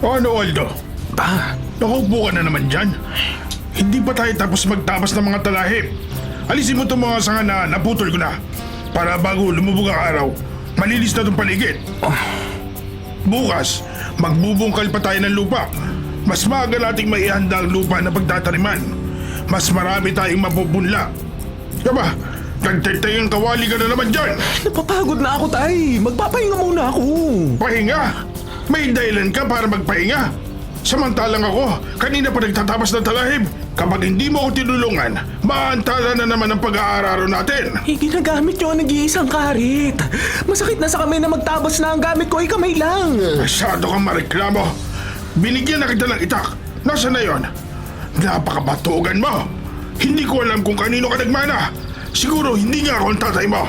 O ano, Aldo? Ba? Nakaupo ka na naman dyan. Hindi pa tayo tapos magtabas ng mga talahib. Alisin mo itong mga sanga na naputol ko na. Para bago lumubog ang araw, malinis na itong paligid. Bukas, magbubungkal pa tayo ng lupa. Mas maaga nating maihanda ang lupa na pagtataniman. Mas marami tayong mapupunla. Kaba, nagtitay ang kawali ka na naman dyan. Napapagod na ako, tay. Magpapahinga muna ako. Pahinga? May dahilan ka para magpahinga. Samantalang ako, kanina pa nagtatabas ng talahib. Kapag hindi mo ako tinulungan, maantala na naman ang pag-aararo natin. Ginagamit nyo ang nag-iisang karit. Masakit na sa kamay na magtabas na ang gamit ko ay kamay lang. Masyado kang mareklamo. Binigyan na kita ng itak. Nasaan na yon? Napakabatugan mo. Hindi ko alam kung kanino ka nagmana. Siguro hindi nga ako ang tatay mo.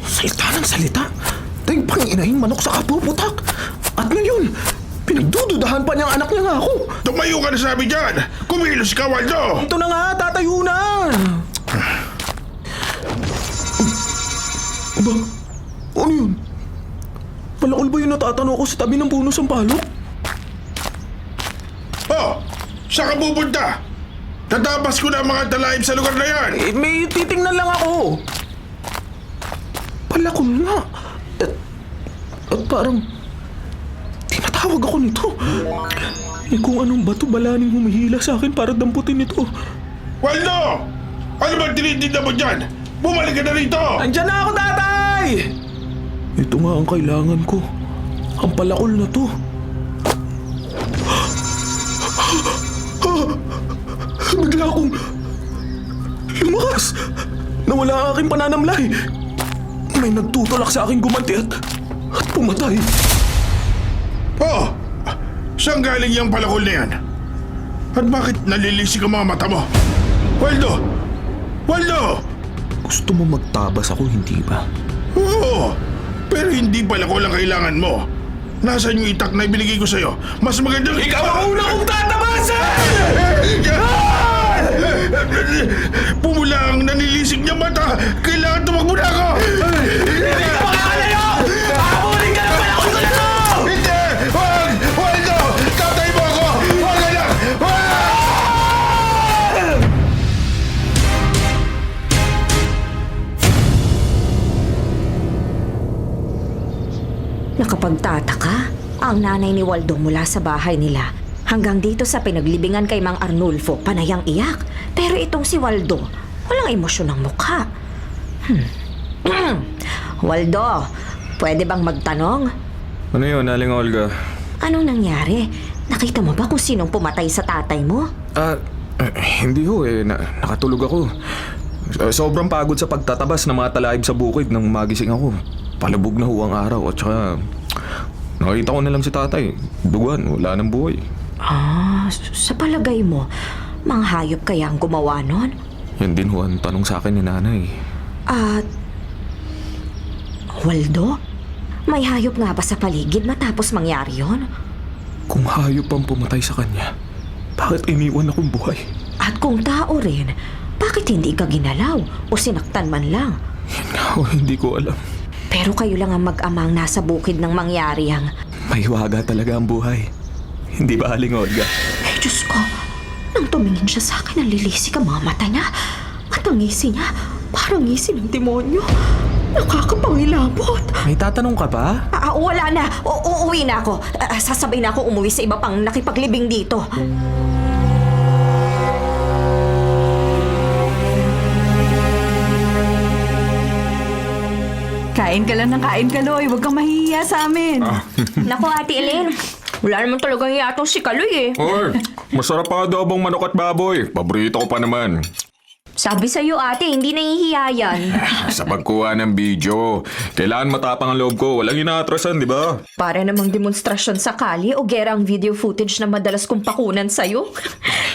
Salita ng salita. Tayong panginahing manok sa kapuputak. At ngayon, pinagdududahan pa niyang anak niya nga ako. Tumayo ka na sabi dyan. Kumilos ka, Waldo. Ito na nga, tatayo na. Aba, ano yun? Palakol ba yung natatanaw ko sa tabi ng puno ng palok? Oh, saan ka pupunta? Tatabas ko na ang mga talahib sa lugar na yan. May titingnan lang ako. Palakol nga. At parang tinatawag ako nito. Kung anong bato balaning humihila sa akin para damputin ito. Waldo! Ano ba tinitinda mo dyan? Bumalik ka na rito! Andiyan na ako, tatay! Ito nga ang kailangan ko. Ang palakol na to. Bigla akong lumakas. Nawala ang aking pananamlay. May nagtutulak sa aking gumanti at pumatay. Oh! Saan galing yung palakol na yan? At bakit nalilisik ang mga mata mo? Waldo! Waldo! Gusto mo magtabas ako, hindi ba? Oo! Pero hindi palakol ang kailangan mo. Nasaan yung itak na ibinigay ko sa'yo? Mas magandang... Ikaw ang una kong tatabasan! Pumula ang nanilisik niya mata! Kailangan tumakbo na ako! Hindi ka makakalayo! Habulin ka ng palakol ko na to! Hindi! Wag! Waldo! Tatay mo ako! Wag ka lang! Wag! Nakapagtataka ang nanay ni Waldo mula sa bahay nila hanggang dito sa pinaglibingan kay Mang Arnulfo, panayang iyak. Pero itong si Waldo, walang emosyon ng mukha. Waldo, pwede bang magtanong? Ano yun, Aling Olga? Anong nangyari? Nakita mo ba kung sinong pumatay sa tatay mo? Hindi ho eh. Nakatulog ako. Sobrang pagod sa pagtatabas ng mga talahib sa bukid nang magising ako. Palubog na ho ang araw at saka nakita ko na lang si tatay. Duguan, wala nang buhay. Sa palagay mo, mga hayop kaya ang gumawa nun? Yan din ho ang tanong sa akin ni nanay. At... Waldo? May hayop nga ba sa paligid matapos mangyari yon? Kung hayop ang pumatay sa kanya, bakit iniwan akong buhay? At kung tao rin, bakit hindi ka ginalaw o sinaktan man lang? Yan nga ho, hindi ko alam. Pero kayo lang ang mag-amang nasa bukid ng mangyari ang... May waga talaga ang buhay. Hindi ba, Aling Olga? Ay, Diyos ko! Nang tumingin siya sa akin, nalilisik ang mga mata niya. At ang ngisi niya, parang ngisi ng demonyo. Nakakapangilabot. May tatanong ka ba? Wala na. Uuwi na ako. Sasabay na ako umuwi sa iba pang nakipaglibing dito. Kain ka lang ng kain, Kaloy. Huwag kang mahihiya sa amin. Naku, Ate Elaine. Wala naman talagang yatong si Kaloy eh. Hoy, masarap pa adobong manok at baboy. Paborito ko pa naman. Sabi sa'yo, ate, hindi nahihiya yan. Sa pagkuha ng video, kailangan matapang ang loob ko. Walang inaatrasan, di ba? Para namang demonstrasyon sa kali o gerang video footage na madalas kong pakunan sa'yo.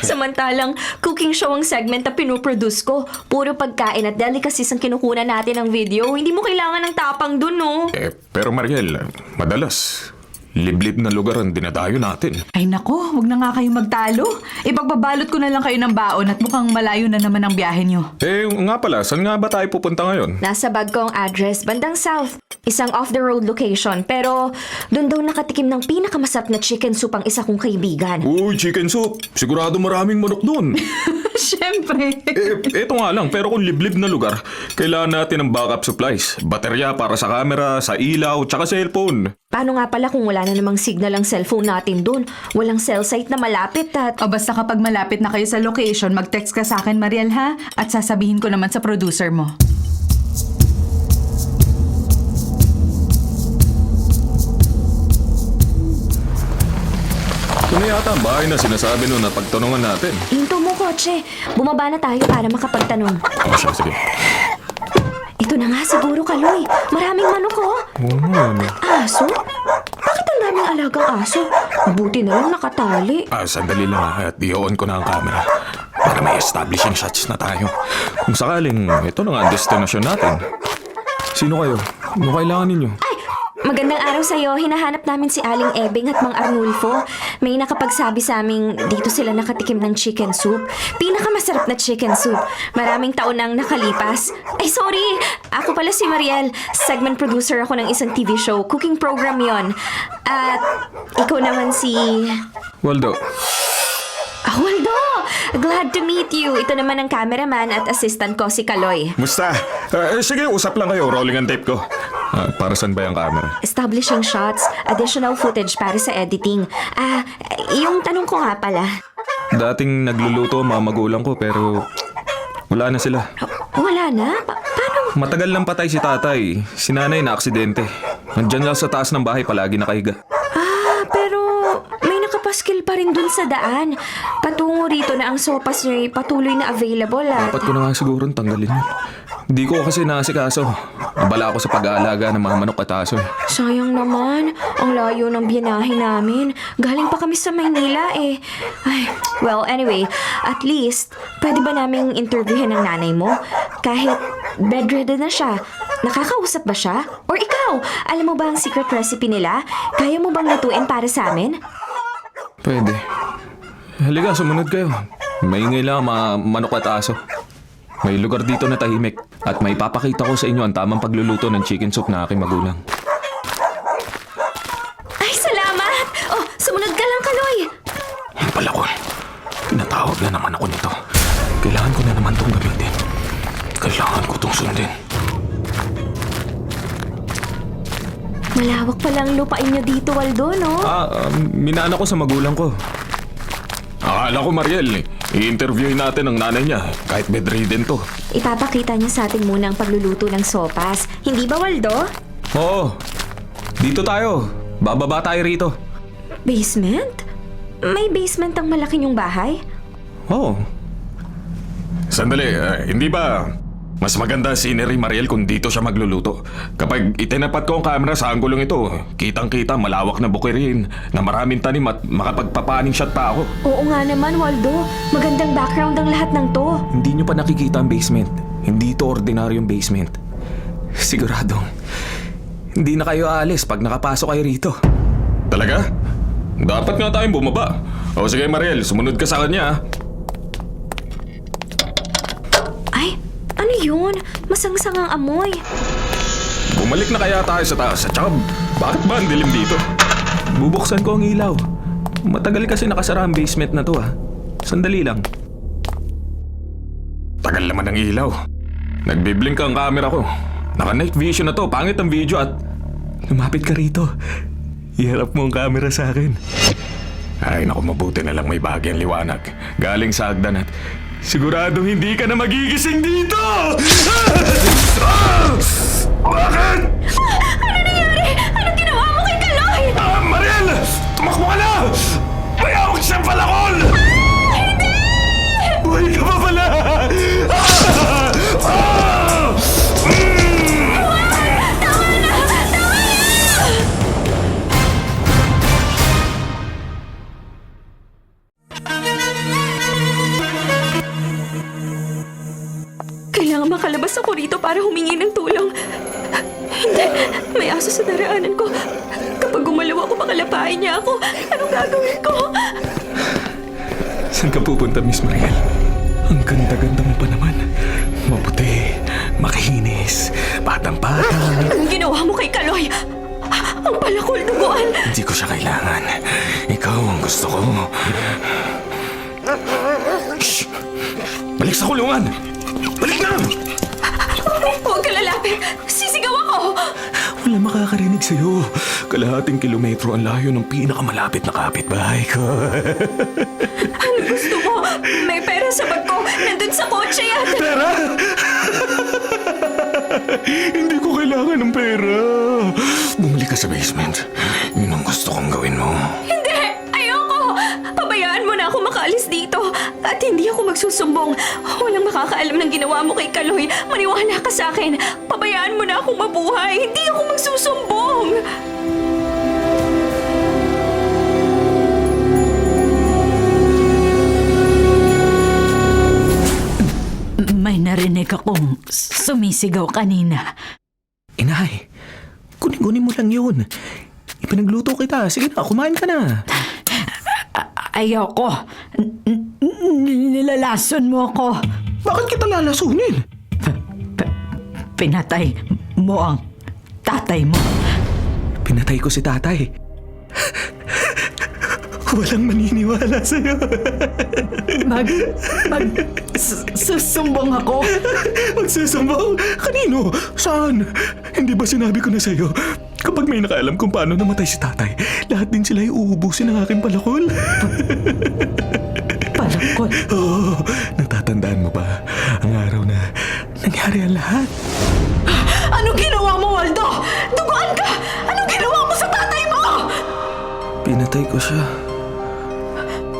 Samantalang cooking show ang segment na pinoproduce ko. Puro pagkain at delicacies ang kinukunan natin ng video. Hindi mo kailangan ng tapang dun, no? Pero Mariel, madalas, liblib na lugar ang dinadayo natin. Ay nako, wag na nga kayo magtalo. Ipagbabalot ko na lang kayo ng baon at mukhang malayo na naman ang biyahe nyo. Eh, nga pala, saan nga ba tayo pupunta ngayon? Nasa bag ko ang address, bandang south. Isang off-the-road location, pero doon daw nakatikim ng pinakamasarap na chicken soup ang isa kong kaibigan. Uy, chicken soup! Sigurado maraming manok doon. Siyempre. Eto nga lang, pero kung liblib na lugar, kailangan natin ng backup supplies. Baterya para sa camera, sa ilaw, tsaka cellphone. Paano nga pala kung wala na namang signal ang cellphone natin doon? Walang cell site na malapit at... O basta kapag malapit na kayo sa location, mag-text ka sa akin, Mariel, ha? At sasabihin ko naman sa producer mo. Ito na yata ang bahay na sinasabi nun na pagtanungan natin. Hinto mo, kotse. Bumaba na tayo para makapagtanong. Sige. Ito na nga siguro, Kaloy. Maraming manok, oh. Oo nga, no. Aso? Bakit ang daming alagang aso? Mabuti na lang nakatali. Sandali lang at i-on ko na ang camera para may establishing shots na tayo. Kung sakaling ito na nga ang destinasyon natin. Sino kayo? Ano kailangan ninyo? Ay! Magandang araw sa'yo. Hinahanap namin si Aling Ebing at Mang Arnulfo. May nakapagsabi sa aming dito sila nakatikim ng chicken soup. Pinakamasarap na chicken soup. Maraming taon nang nakalipas. Ay, sorry! Ako pala si Mariel. Segment producer ako ng isang TV show. Cooking program yon. At ikaw naman si... Waldo. Waldo! Glad to meet you. Ito naman ang cameraman at assistant ko, si Kaloy. Musta? Sige, usap lang kayo. Rolling ang tape ko. Para saan ba yung camera? Establishing shots, additional footage para sa editing. Yung tanong ko nga pala. Dating nagluluto ang mga magulang ko pero wala na sila. Wala na? Paano? Matagal lang patay si tatay. Si nanay na aksidente. Nandyan lang sa taas ng bahay palagi nakahiga. Pero may nakapaskil pa rin dun sa daan. Patungo rito na ang sopas niya ay patuloy na available at... Dapat ko na nga siguro tanggalin yun. Hindi ko kasi naasikaso. Abala ako sa pag-aalaga ng mga manok at aso. Sayang naman. Ang layo ng biyanahe namin. Galing pa kami sa Maynila eh. Ay, well, anyway, at least, pwede ba naming interviewin ng nanay mo? Kahit bedridden na siya. Nakakausap ba siya? Or ikaw, alam mo ba ang secret recipe nila? Kaya mo bang lutuin para sa amin? Pwede. Halika, sumunod kayo. Maingay lang ang mga manok at aso. May lugar dito na tahimik at may papakita ko sa inyo ang tamang pagluluto ng chicken soup na aking magulang. Ay, salamat! Oh, sumunod ka lang, Kaloy! Yung pala ko, tinatawag na naman ako nito. Kailangan ko na naman itong gamitin. Kailangan ko itong sundin. Malawak palang lupain niyo dito, Waldo, no? Minana ko sa magulang ko. Akala ko, Mariel, i-interviewin natin ang nanay niya kahit bedridden to. Ipapakita niya sa atin muna ang pagluluto ng sopas. Hindi ba, Waldo? Oo, dito tayo. Bababa tayo rito. Basement? May basement ang malaki niyong bahay? Oo. Sandali, hindi ba mas maganda scenery, Mariel, kung dito siya magluluto? Kapag itinapat ko ang camera sa anggulong ito, kitang-kita malawak na bukirin na maraming tanim at makapagpapaning shot pa ako. Oo nga naman, Waldo. Magandang background ang lahat ng to. Hindi nyo pa nakikita ang basement. Hindi ito ordinaryong basement. Siguradong hindi na kayo aalis pag nakapasok kayo rito. Talaga? Dapat nga tayong bumaba. O sige, Mariel, sumunod ka sa kanya. Ay, ano yun? Masangsang ang amoy. Bumalik na kaya tayo sa taas. At saka, bakit ba ang dilim dito? Bubuksan ko ang ilaw. Matagal kasi nakasara ang basement na to, Sandali lang. Tagal naman ang ilaw. Nagbiblink ang camera ko. Naka-night vision na to. Pangit ang video at lumapit ka rito. Iharap mo ang camera sa akin. Ay, naku, mabuti na lang may bahagyang liwanag. Galing sa hagdan at siguradong hindi ka na magigising dito! Bakit? Ano nangyari? Anong ginawa mo kay Kaloy? Mariel! Tumakbo ka na! May awag siyang palakol! Hindi! Buhay ka pa pala! Kailangan makalabas ako rito para humingi ng tulong. Hindi, may aso sa daraanan ko. Kapag gumalaw ako, makalapain niya ako. Anong gagawin ko? Saan ka pupunta, Miss Mariel? Ang ganda-ganda mo pa naman. Maputi, makinis, batang-bata. Anong ginawa mo kay Kaloy? Ang palakol duguan. Hindi ko siya kailangan. Ikaw ang gusto ko. Shh! Balik sa kulungan! Balik na! Huwag ka lalapit. Sisigaw ako. Wala makakarinig sa'yo. Kalahating kilometro ang layo ng pinakamalapit na kapitbahay ko. Ano gusto mo? May pera sa bag ko. Nandun sa kotse yan. Pera! Hindi ko kailangan ng pera. Bumalik ka sa basement. Yun ang gusto kong gawin mo. Hindi! Ayoko! Pabayaan mo na ako makaalis dito. At hindi ako magsusumbong. Walang makakaalam ng ginawa mo kay Kaloy. Maniwala ka sa akin. Pabayaan mo na akong mabuhay. Hindi ako magsusumbong. May narinig akong sumisigaw kanina. Inay, kunin mo lang yun. Ipinagluto kita. Sige na, kumain ka na. Ayoko. Nilalason mo ako. Bakit kita lalasunin? Pinatay mo ang tatay mo. Pinatay ko si tatay. Walang maniniwala sa'yo. Susumbong ako. Magsusumbong? Kanino? Saan? Hindi ba sinabi ko na sa'yo? Kapag may nakaalam kung paano namatay si tatay, lahat din sila uubusin ng aking palakol. Palakol. Oo, natatandaan mo ba ang araw na nangyari ang lahat? Anong ginawa mo, Waldo? Duguan ka! Anong ginawa mo sa tatay mo? Pinatay ko siya.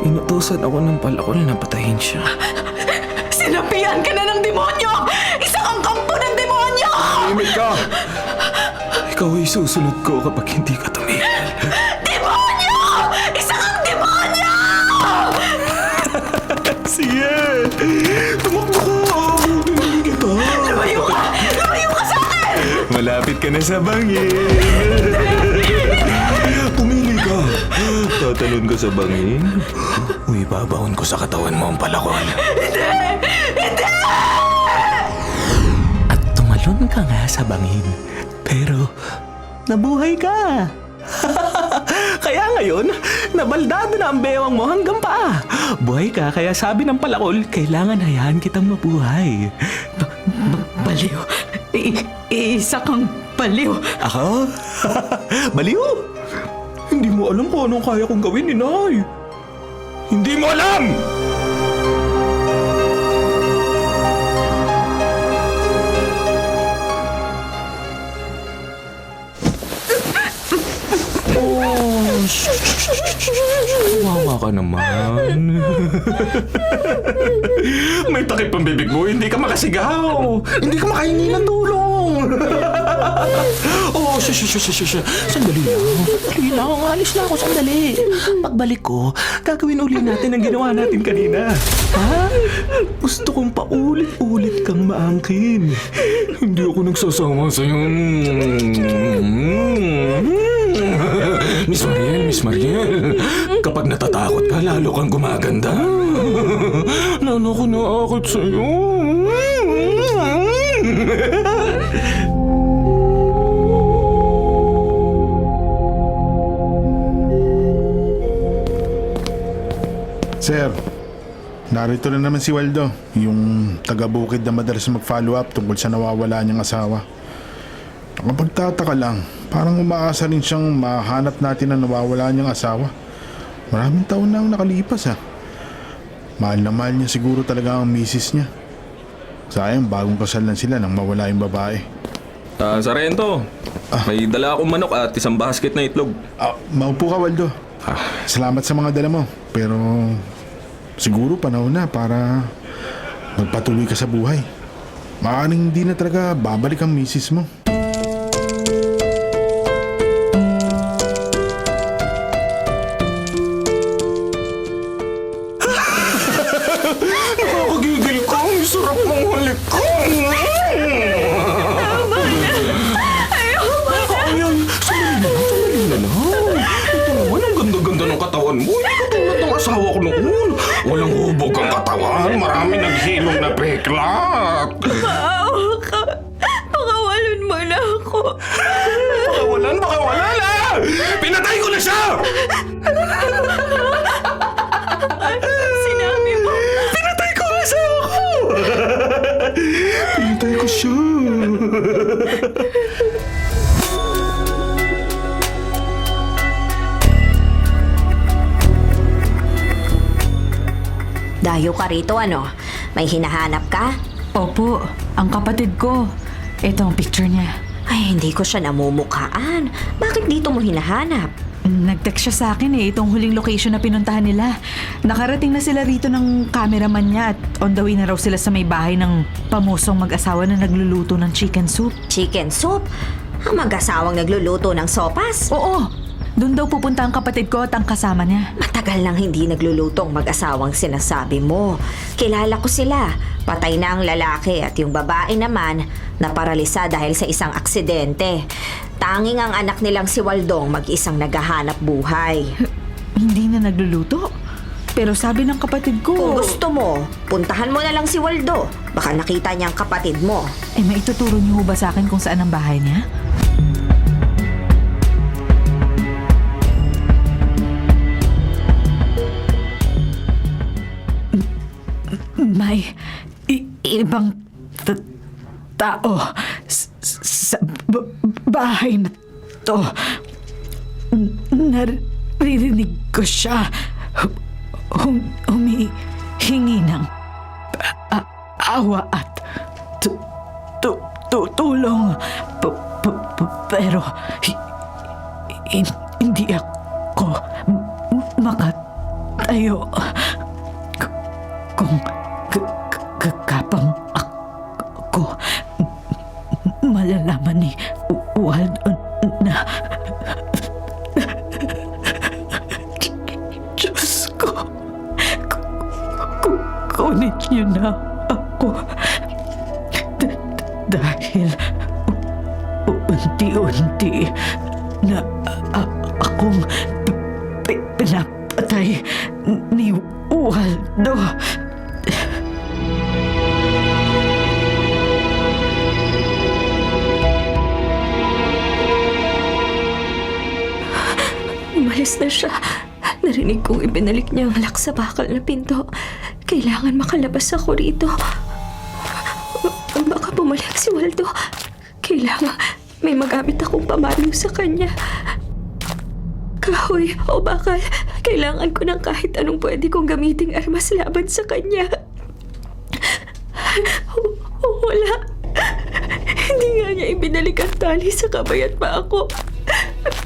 Inutusan ako ng palakol na patayin siya. Sinapian ka na ng demonyo! Isa kang kampo ng demonyo! Tumimik ka! Ikaw ay susunod ko kapag hindi ka tumigil. Demonyo! Isa kang demonyo! Sige! Tumakbo ka! Tingnan kita! Lumayo ka! Lumayo ka sa akin! Malapit ka na sa bangin! Pumili ka! Tatalon ka sa bangin? O ibabaon ko sa katawan mo ang palakol? Hindi! At tumalon ka nga sa bangin. Pero, nabuhay ka! Kaya ngayon, nabaldado na ang bewang mo hanggang paa. Buhay ka, kaya sabi ng palakol, kailangan hayaan kitang mabuhay. Baliw. Isa kang baliw. Ako? Baliw? Hindi mo alam kung anong kaya kong gawin, inay. Hindi mo alam! Wawa ka naman. May takip ang bibig mo, hindi ka makasigaw. Hindi ka makahingi ng tulong. Oh, sandali lang. Sandali lang, alis na ako sandali. Pagbalik ko, gagawin uli natin ang ginawa natin kanina. Ha? Gusto kong paulit-ulit kang maangkin. Hindi ako nagsasama sa'yo. Miss Mariel, kapag natatakot ka, lalo kang gumaganda. Lalo ko naakot sa'yo. Sir, narito na naman si Waldo, yung taga-bukid na madalas mag-follow up tungkol sa nawawala niyang asawa. Nakapagtataka lang, parang umaasa rin siyang mahanap natin ang nawawala niyang asawa. Maraming taon na ang nakalipas ha. Mahal na mahal niya siguro talaga ang misis niya. Sayang, bagong kasal lang sila nang mawala yung babae. Sarento, may dala akong manok at isang basket na itlog. Maupo ka, Waldo. Salamat sa mga dala mo. Pero siguro panahon na para magpatuloy ka sa buhay. Maaaring hindi na talaga babalik ang misis mo. Nakakagigil ka. Ang sarap mong halik ko. Tama na. Ayoko na. Ayan, sandali na lang. Masiklat! Maawa ka. Pakawalan mo na ako. Pakawalan na! Pinatay ko na siya! Sinabi mo. Pinatay ko na siya ako! Pinatay ko siya. Dayo ka rito, ano? May hinahanap ka? Opo, ang kapatid ko. Ito ang picture niya. Ay, hindi ko siya namumukhaan. Bakit dito mo hinahanap? Nag-text siya sa akin itong huling location na pinuntahan nila. Nakarating na sila rito ng cameraman niya at on the way na raw sila sa may bahay ng pamusong mag-asawa na nagluluto ng chicken soup. Chicken soup? Ang mag-asawang nagluluto ng sopas? Oo, doon daw pupunta ang kapatid ko at ang kasama niya. Matagal nang hindi nagluluto ang mag-asawang sinasabi mo. Kilala ko sila. Patay na ang lalaki at yung babae naman naparalisa dahil sa isang aksidente. Tanging ang anak nilang si Waldong mag-isang naghahanap buhay. Hindi na nagluluto. Pero sabi ng kapatid ko... Kung gusto mo, puntahan mo na lang si Waldo. Baka nakita niya ang kapatid mo. maituturo niyo ba sa akin kung saan ang bahay niya? May ibang tao sa bahay na to. Naririnig ko siya humihingi ng awa at tulong. Pero hindi ako makatayo. Kung kapang ako malalaman ni Waldo na Diyos ko, kunin niyo na ako dahil unti-unti na akong pinapatay ni Waldo. Umalis na siya. Narinig kong ibinalik niya ang lock sa bakal na pinto. Kailangan makalabas ako rito. Baka bumalik si Waldo. Kailangan may magamit akong pamalo sa kanya. Kahoy o bakal, kailangan ko ng kahit anong pwede kong gamiting armas laban sa kanya. Wala. Hindi nga niya ibinalik ang tali sa kamay at paa ko.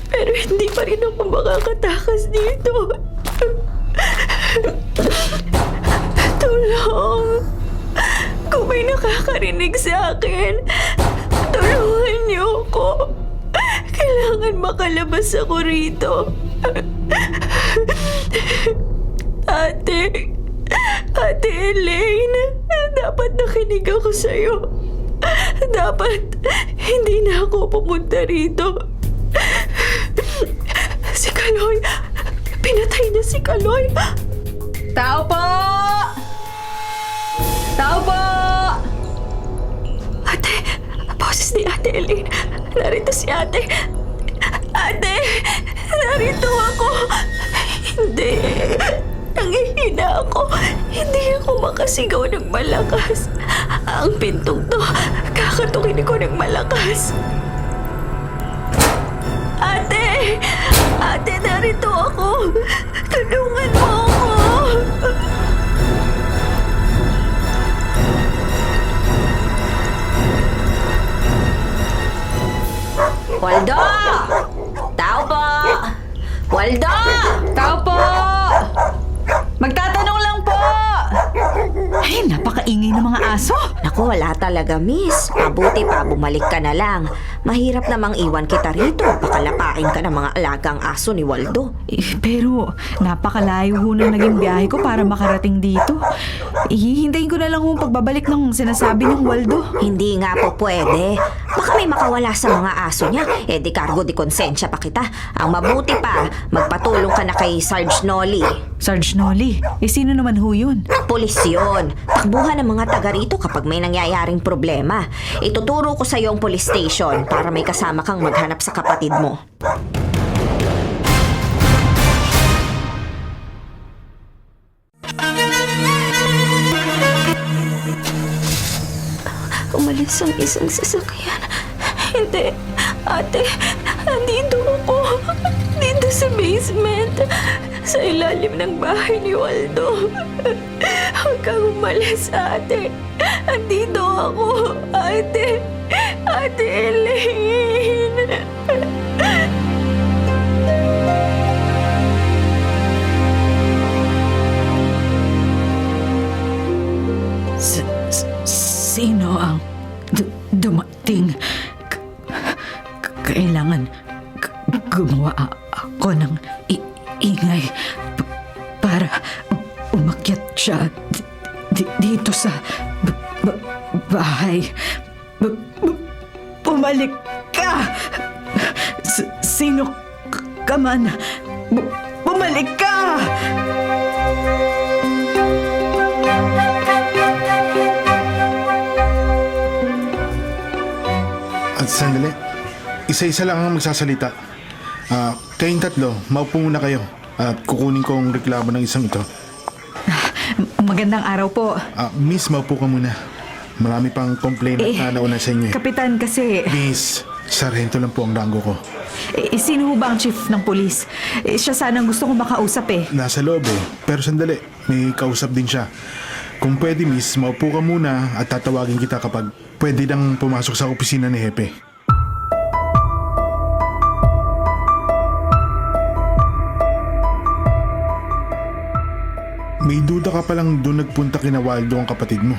Pero hindi pa rin ako makakatakas dito. Tulong! Kung may nakakarinig sa akin, tulungan niyo ako. Kailangan makalabas ako rito. Ate Elaine, dapat nakinig ako sa'yo. Dapat hindi na ako pumunta rito. Si Kaloy! Pinatay niya si Kaloy! Tao po! Tao po! Ate! Boses ni Ate Elaine! Narito si Ate! Ate! Narito ako! Hindi! Nangihina ako! Hindi ako makasigaw ng malakas! Ang pintong to, kakatukin ko ng malakas! Ate! Ate, narito ako! Tulungan mo ako! Waldo! Tao po! Waldo! Tao po! Magtatanong lang po! Ay, napakaingay ng mga aso. Naku, wala talaga, miss. Mabuti pa, bumalik ka na lang. Mahirap namang iwan kita rito. Baka lapain ka ng mga alagang aso ni Waldo. Pero napakalayo ho nang naging biyahe ko para makarating dito. Hihintayin ko na lang ho ang pagbabalik ng sinasabi ng Waldo. Hindi nga po pwede. Baka Baka may makawala sa mga aso niya. Eh di cargo di konsensya pa kita. Ang mabuti pa, magpatulong ka na kay Sarge Nolly. Sarge Nolly, sino naman ho yun? Pulis yun. Takbuhan ng mga taga rito kapag may nangyayaring problema. Ituturo ko sa iyo ang police station para may kasama kang maghanap sa kapatid mo. Umalis ang isang sasakyan. Hindi. Ate, nandito ako. Dito sa basement. Sa ilalim ng bahay ni Waldo. Huwag kang umalis, ate. Nandito ako. Ate. Ate Elaine. Sino ang dumating? Kailangan gumawa ako ng ingay para umakyat siya dito sa bahay. Bumalik ka! Sino ka man? Bumalik ka! At sandali, isa-isa lang ang magsasalita. Kayong tatlo, maupo muna kayo. At kukunin ko ang reklamo ng isang ito. Magandang araw po. Miss, maupo ka muna. Marami pang complainant na nauna sa inyo. Kapitan, kasi... Miss, sarhento lang po ang rango ko. Sino ho ba ang chief ng polis? Siya sanang gusto kong makausap eh. Nasa loob eh. Pero sandali, may kausap din siya. Kung pwede, miss, maupo ka muna at tatawagin kita kapag pwede nang pumasok sa opisina ni Hepe. May duda ka palang doon nagpunta kina Waldo ang kapatid mo.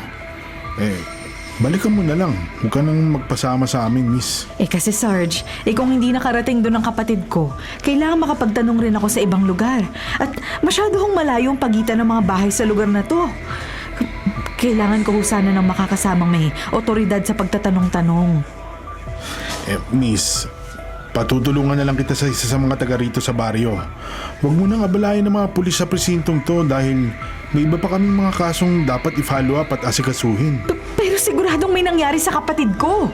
Balikan mo na lang. Huwag ka nang magpasama sa amin, miss. Kasi Sarge, kung hindi nakarating doon ang kapatid ko, kailangan makapagtanong rin ako sa ibang lugar. At masyado hong malayo ang pagitan ng mga bahay sa lugar na to. Kailangan ko sana ng makakasamang may otoridad sa pagtatanong-tanong. Miss, patutulungan na lang kita sa isa sa mga taga rito sa baryo. Huwag mo nang abalayan ng mga pulis sa presintong to dahil may iba pa kaming mga kasong dapat i-follow up at asikasuhin. Pero siguradong may nangyari sa kapatid ko.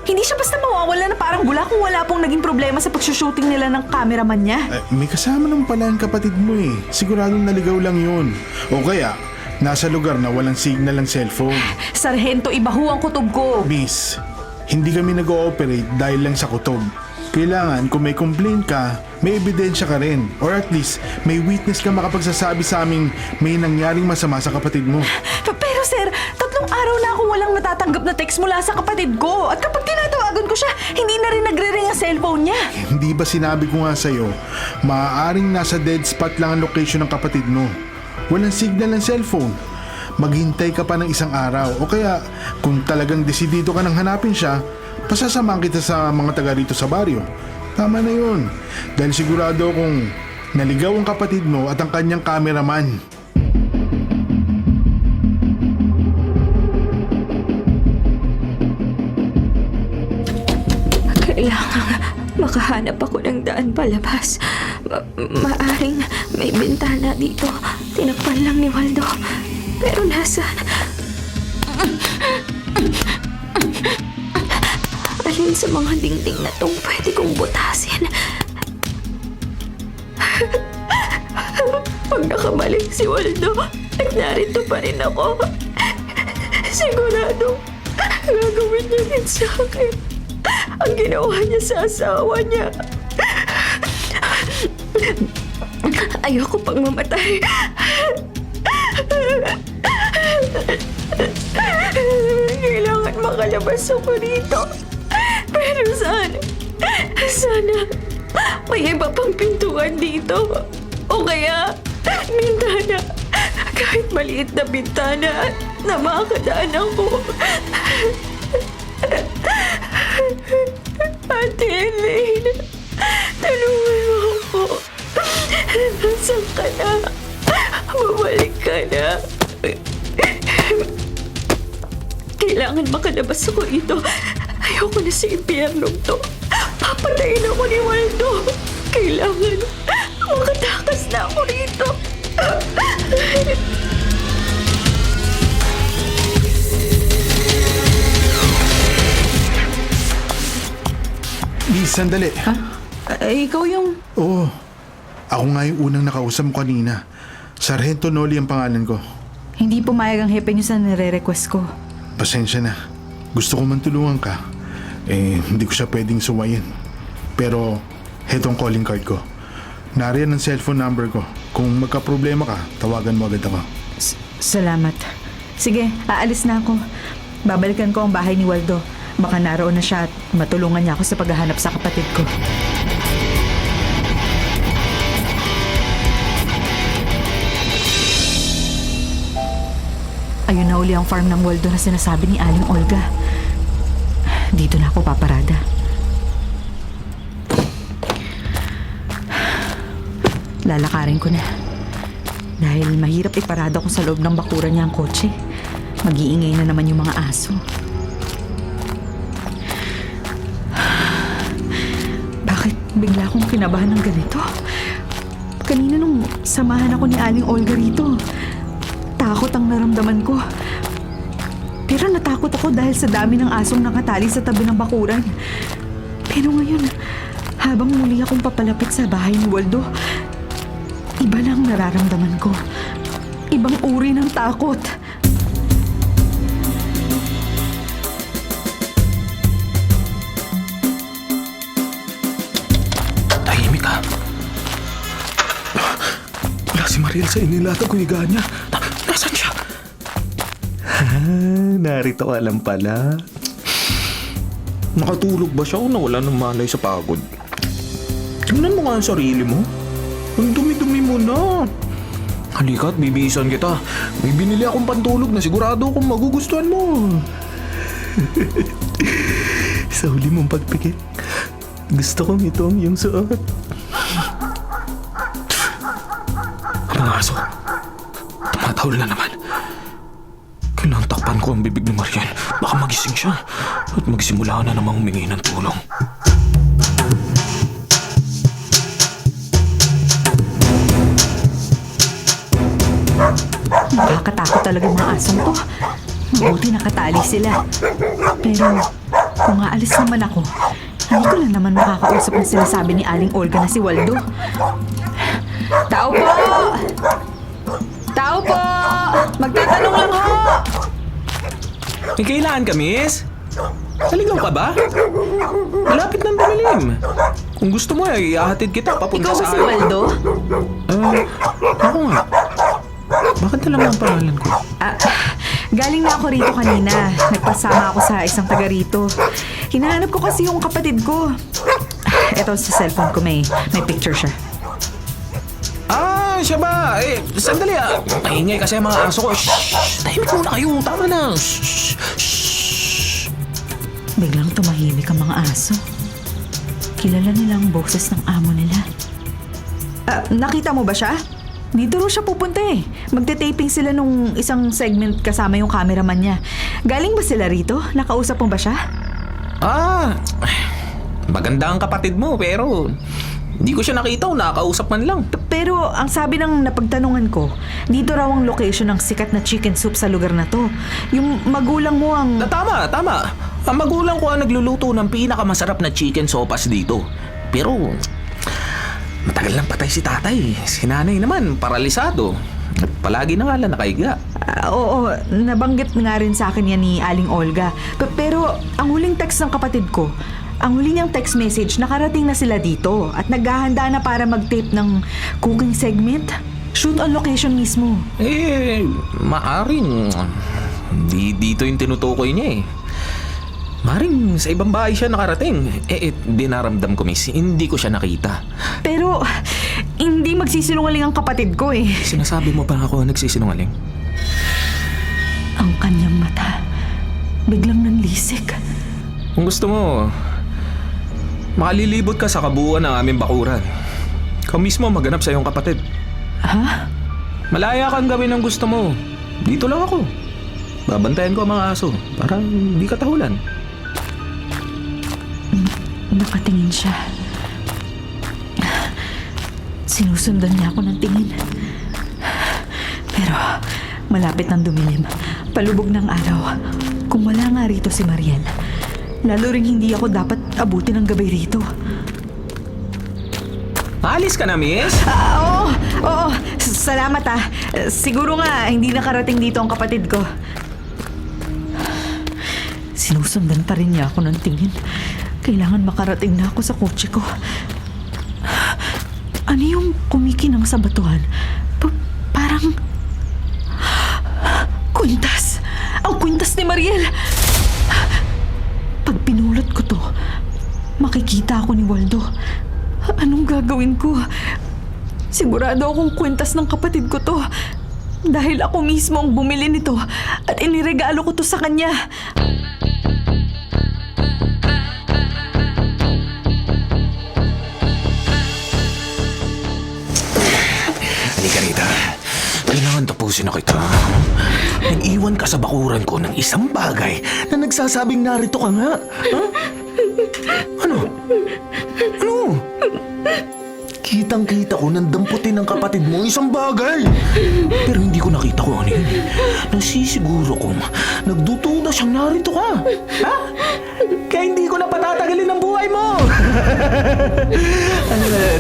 Hindi siya basta mawawala na parang bula kung wala pong naging problema sa pagsushooting nila ng cameraman niya. May kasama naman pala ang kapatid mo eh. Siguradong naligaw lang yun. O kaya, nasa lugar na walang signal ng cellphone. Sarhento, iba ho ang kutob ko. Miss, hindi kami nag-ooperate dahil lang sa kutob. Kailangan kung may complaint ka, may ebidensya ka rin. Or at least, may witness ka makapagsasabi sa aming may nangyaring masama sa kapatid mo. Pero sir, 3 araw na ako walang natatanggap na text mula sa kapatid ko. At kapag tinatawagan ko siya, hindi na rin nagre-ring ang cellphone niya. Hindi ba sinabi ko nga sa'yo, maaaring nasa dead spot lang ang location ng kapatid mo. Walang signal ng cellphone. Maghintay ka pa ng isang araw. O kaya, kung talagang desidido ka nang hanapin siya, pasasamahan kita sa mga taga rito sa baryo. Tama na yun. Dahil sigurado kung naligaw ang kapatid mo at ang kanyang cameraman. Kailangan makahanap ako ng daan palabas. Maaring may bintana dito. Tinakpan lang ni Waldo. Pero nasaan? Alin sa mga dingding na tong pwede kong butasin? Pag nakabalik si Waldo at narito pa rin ako, sigurado gagawin niya rin sa akin ang ginawa niya sa asawa niya. Ayoko pang mamatay. Kailangan makalabas ako rito. Pero sana may iba pang pintuan dito. O kaya, bintana. Kahit maliit na bintana na makakadaan ako. Ate Elaine, tulungan mo ako. Nasaan ka na? Bumalik ka na. Kailangan makalabas ako ito. Ayoko na sa impyernong to. Papatayin ako ni Waldo. Kailangan makatakas na ako rito. Liz, sandali. Ikaw yung... Oo. Ako nga yung unang nakausap mo kanina. Sargento Noli ang pangalan ko. Hindi pumayag ang hepe niyo sa nire-request ko. Pasensya na. Gusto ko man tulungan ka. Hindi ko siya pwedeng suwayin. Pero, hetong calling card ko. Nariyan ang cellphone number ko. Kung magka-problema ka, tawagan mo agad ako. Salamat. Sige, aalis na ako. Babalikan ko ang bahay ni Waldo. Baka naroon na siya at matulungan niya ako sa paghahanap sa kapatid ko. Ayun na uli ang farm ng Waldo na sinasabi ni Aling Olga. Dito na ako paparada. Lalakarin ko na. Dahil mahirap iparada ko sa loob ng bakuran niya ang kotse. Mag-iingay na naman yung mga aso. Bakit bigla akong kinabahan ng ganito? Kanina nung samahan ako ni Aling Olga rito, takot ang naramdaman ko. Pero natakot ako dahil sa dami ng asong nakatali sa tabi ng bakuran. Pero ngayon, habang muli akong papalapit sa bahay ni Waldo, iba na ang nararamdaman ko. Ibang uri ng takot. Tahimik ka. Wala si Mariel sa inilatag ko higaan niya. Nasaan siya? Narito ka lang pala. Nakatulog ba siya o nawala ng malay sa pagod? Tingnan mo nga ang sarili mo. Ang dumi-dumi mo na. Halika at bibihisan kita. May binili akong pantulog na sigurado akong magugustuhan mo. Sa huli mong pagpikit, gusto kong ito ang iyong suot. Ang aso. Tumatahol na naman. Kailangan takpan ko ang bibig ni Mariel. Baka magising siya at magsimula na namang humingi ng tulong. Nakakatakot talaga yung mga asong to. Mabuti nakatali sila. Pero kung aalis naman ako, hindi ko lang naman makakausap ang sinasabi ni Aling Olga na si Waldo. Tao po! Tao po! Magtatanong lang ho! May kailangan ka, miss? Naligaw ka ba? Malapit ng dumilim. Kung gusto mo, ihahatid kita papunta Ikaw ba sa... si Waldo? Ako nga. Bakit alam mo ang pangalan ko? Galing na ako rito kanina. Nagpasama ako sa isang taga rito. Hinahanap ko kasi yung kapatid ko. Eto sa cellphone ko, may picture siya. Siya ba? Sandali Maingay kasi ang mga aso ko. Shhh! Tahimik muna kayo. Tama na. Shhh! Biglang tumahimik ang mga aso. Kilala nila ang boses ng amo nila. Nakita mo ba siya? Dito rin siya pupunta eh. Magte-taping sila nung isang segment kasama yung cameraman niya. Galing ba sila rito? Nakausap mo ba siya? Maganda ang kapatid mo pero hindi ko siya nakita o nakakausap man lang. Pero ang sabi ng napagtanungan ko, dito raw ang location ng sikat na chicken soup sa lugar na to. Yung magulang mo ang... Tama. Ang magulang ko ang nagluluto ng pinakamasarap na chicken sopas dito. Pero matagal nang patay si tatay. Si nanay naman, paralisado. At palagi na nga lang nakahiga. Oo, nabanggit nga rin sa akin yan ni Aling Olga. Pero ang huling text ng kapatid ko, ang huli niyang text message, nakarating na sila dito at naghahanda na para mag-tape ng cooking segment. Shoot on location mismo. Maaring di dito yung tinutukoy niya eh. Maaring sa ibang bahay siya nakarating. Dinaramdam ko, miss. Hindi ko siya nakita. Pero hindi magsisinungaling ang kapatid ko eh. Sinasabi mo ba ako nagsisinungaling? Ang kanyang mata, biglang nanlisik. Kung gusto mo, makalilibot ka sa kabuuan ng aming bakuran. Ikaw mismo maghanap sa iyong kapatid. Ha? Malaya kang gawin ang gusto mo. Dito lang ako. Babantayan ko ang mga aso para hindi ka tahulan. Nakatingin siya. Sinusundan niya ako ng tingin. Pero malapit nang dumilim. Palubog ng araw. Kung wala nga rito si Mariel, lalo ring hindi ako dapat abutin ng gabi rito. Alis ka na, miss? Oo. Salamat ah. Siguro nga hindi nakarating dito ang kapatid ko. Sinusundan pa rin niya ako ng tingin. Kailangan makarating na ako sa kotse ko. Ano yung kumikinang sa batuhan? Parang... kwintas! Ang kwintas ni Mariel! Pag pinulot ko to, makikita ako ni Waldo. Anong gagawin ko? Sigurado akong kwintas ng kapatid ko to. Dahil ako mismo ang bumili nito at iniregalo ko to sa kanya. Halika rito. Kailangan tapusin na kita. Nag-iwan ka sa bakuran ko ng isang bagay na nagsasabing narito ka nga. Huh? Ano? Kitang-kita ko nang damputin ng kapatid mo isang bagay. Pero hindi ko nakita kung ano yun. Nasisiguro kong nagdududa siyang narito ka. Ha? Kaya hindi ko na patatagalin ang buhay mo.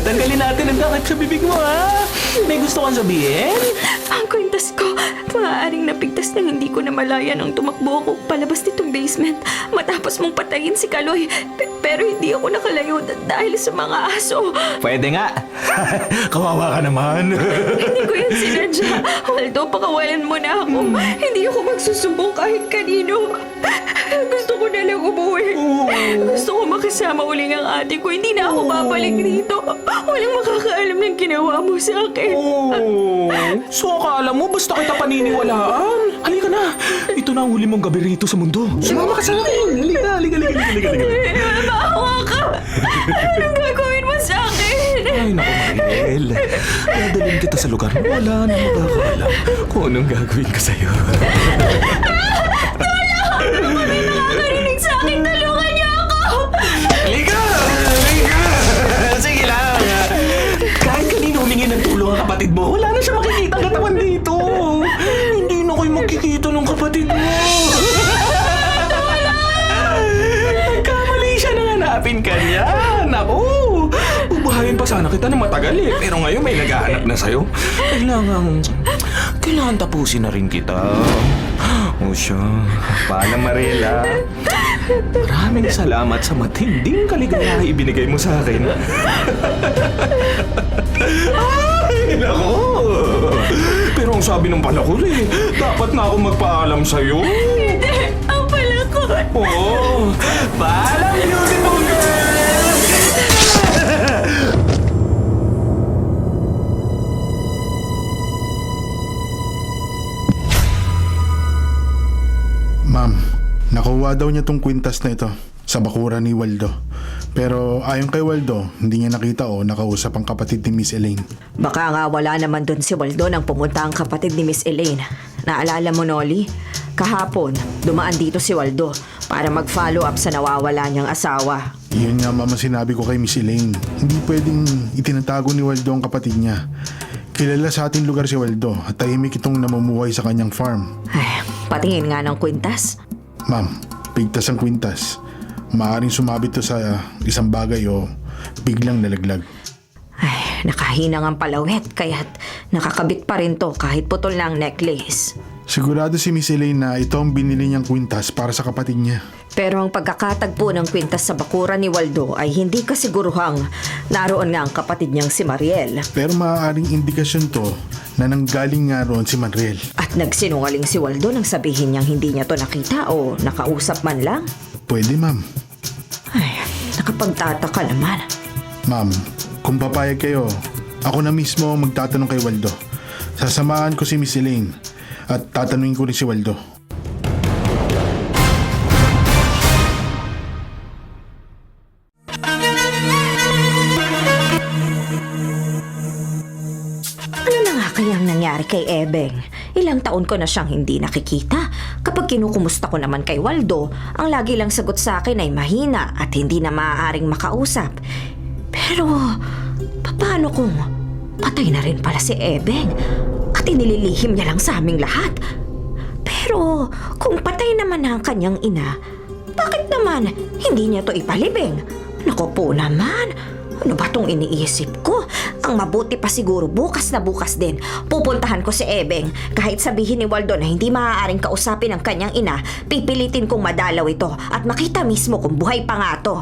Tanggalin natin ang takip sa bibig mo, ha? May gusto kang sabihin? Ang kwintas ko, maaaring napigtas na hindi ko na malaya nang tumakbo ako palabas nitong basement matapos mong patayin si Kaloy. Pero hindi ako nakalayo dahil sa mga aso. Pwede nga. Kawawa ka naman. Hindi ko yan sinadya. Waldo, pakawalan mo na ako. Hindi ako magsusumbong kahit kanino. Gusto ko na lang umuwi. Gusto ko makasama uling ang ate ko. Hindi na ako babalik dito. Walang makakaalam ng ginawa mo sa akin. So akala mo basta kita paniniwalaan? Halika na. Ito na ang huli mong gabi rito sa mundo. Sumama ka sa akin. Halika. Maawa ka. Anong gagawin mo sa akin? Ay, naku, Mariel. Dadalhin kita sa lugar na wala na makakaalam kung anong gagawin ko sa'yo. May nakakarinig sa akin. Tulungan niyo ako. Halika! Sige lang. Kahit kanino humingi ng tulong ang kapatid mo, wala na siya makikita ang katawan dito. Hindi na kayo magkikita ng kapatid mo. Nagkamali siya nang hanapin ka niya. Naku! Ubahayin pa sana kita na matagal eh. Pero ngayon may naghahanap na sa'yo. Kailangan tapusin na rin kita. O siya. Paalam, Mariela. Maraming salamat sa matinding kaligayahan ibinigay mo sa akin. Ay, nako! Pero ang sabi ng palakol eh, dapat na ako magpaalam sa'yo. Hindi. Ang pala ko. Oo! Paalam, beautiful girl! Ma'am, nakuha daw niya tong kwintas na ito sa bakuran ni Waldo. Pero ayon kay Waldo, hindi niya nakita o nakausap ang kapatid ni Miss Elaine. Baka nga wala naman doon si Waldo nang pumunta ang kapatid ni Miss Elaine. Naalala mo, Nolly? Kahapon, dumaan dito si Waldo para mag-follow up sa nawawala niyang asawa. Iyon nga mama sinabi ko kay Miss Elaine. Hindi pwedeng itinatago ni Waldo ang kapatid niya. Kilala sa ating lugar si Waldo at tahimik itong namumuhay sa kanyang farm. Ay, patingin nga ng kwintas. Ma'am, pigtas ang kwintas. Maaaring sumabit to sa isang bagay o biglang nalaglag. Ay, nakahinang ang palawet kaya't nakakabit pa rin to kahit putol na ang necklace. Sigurado si Miss Elaine na ito ang binili niyang kwintas para sa kapatid niya. Pero ang pagkakatagpo ng kwintas sa bakuran ni Waldo ay hindi kasiguruhang naroon nga ang kapatid niyang si Mariel. Pero maaaring indikasyon to na nanggaling nga roon si Mariel. At nagsinungaling si Waldo nang sabihin niyang hindi niya to nakita o nakausap man lang. Pwede ma'am. Ay, nakapagtataka naman. Ma'am, kung papayag kayo, ako na mismo ang magtatanong kay Waldo. Sasamahan ko si Miss Elaine at tatanungin ko rin si Waldo. Ano na nga kayang nangyari kay Ebeng? Ilang taon ko na siyang hindi nakikita. Kapag kinukumusta ko naman kay Waldo, ang lagi lang sagot sa akin ay mahina at hindi na maaaring makausap. Pero, paano kung patay na rin pala si Ebeng at inililihim niya lang sa aming lahat? Pero, kung patay naman na ang kanyang ina, bakit naman hindi niya to ipalibing? Naku po naman, ano ba tong iniisip ko? Ang mabuti pa siguro bukas na bukas din. Pupuntahan ko si Ebeng. Kahit sabihin ni Waldo na hindi maaaring kausapin ang kanyang ina, pipilitin kong madalaw ito at makita mismo kung buhay pa nga to.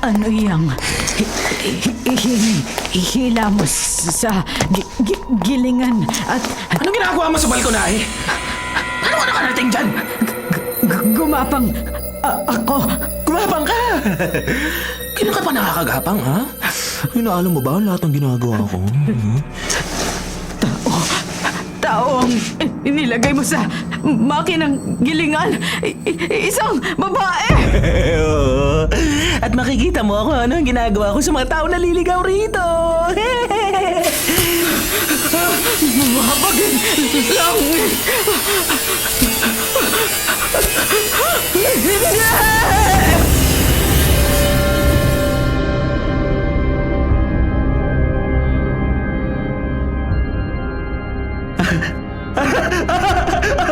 Ano yang hila mo sa gilingan at Anong ginagawa mo sa balkonahe? Ano ka nakarating dyan? gumapang ako. Gumapang ka! Kailan ka pa nakakagapang, ha? Inaalam mo ba lahat ng ginagawa ko? Tao ang nilagay mo sa makinang gilingan. Isang babae. At makikita mo ako ano ang ginagawa ko sa mga tao naliligaw rito. Mabagin lang.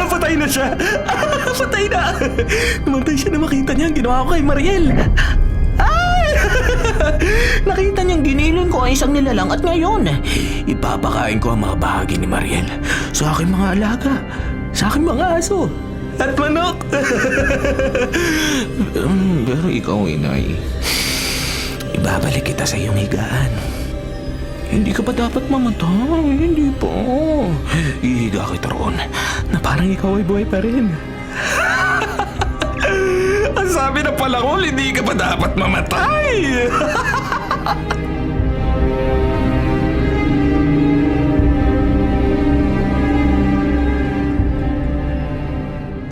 Patay na siya! Patay na! Namatay siya na makita niya ang ginawa ko kay Mariel. Ay! Nakita niyang ginilin ko ang isang nilalang at ngayon, ipapakain ko ang mga bahagi ni Mariel sa aking mga alaga, sa aking mga aso, at manok. Pero ikaw, inay, ibabalik kita sa iyong higaan. Hindi ka pa dapat mamatay. Hindi pa. Ihiga kita roon na parang ikaw ay buhay pa rin. Ang sabi ng palakol, hindi ka pa dapat mamatay.